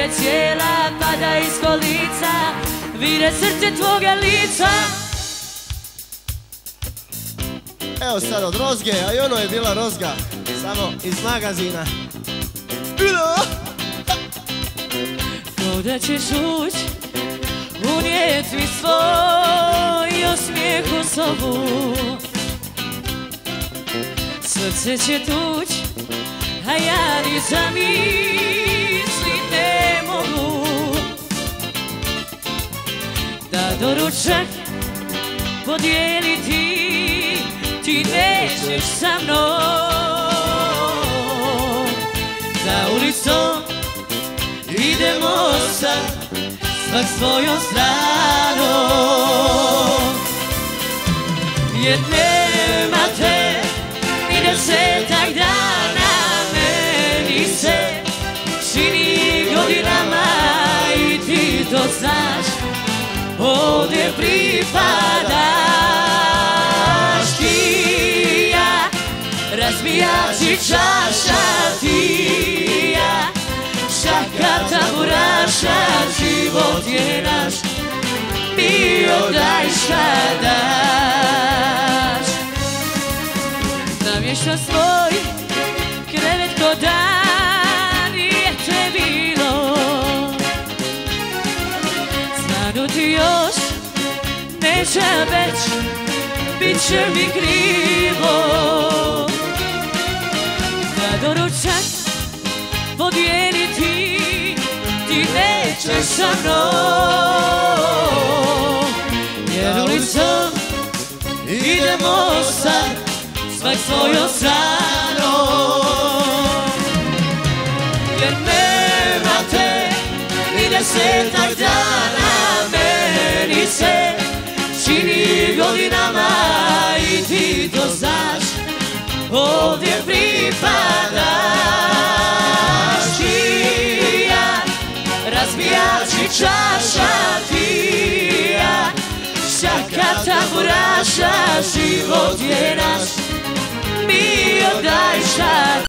je cijela pada iz kolica, vide srce tvoga lica. Evo sad od Rozge, a i ono je bila Rozga, samo iz magazina. Ko da ćeš uć, unijet mi svoj osmijeh u sobu. Srce će tuć, a ja ni zamislit ne mogu. Da doručak podijeliti ti nećeš sa mnom. Za ulicom idemo sad, svak svojom stranom. Jer nema te ni 10-tak dana, meni se čini godinama i ti to znaš, ovdje pripadaš. Ti ja, razbijači čaša, ti ja, šaka tamburaša, život je naš, bio daj šta daš. Namješta svoj krevet ko dan je te bilo, znadu ti još neće već, bit će mi krivo. Da doručak podijeliti ti nećeš sa mnom. Jer ulicom idemo sad, svak svojom stranom. Jer nema te ni 10-tak dana, meni se čini godinama i ti to znaš, ovdje pripadaš. Ti ja, razbijači čaša, ti ja, šaka tamburaša, život je naš, bio daj šta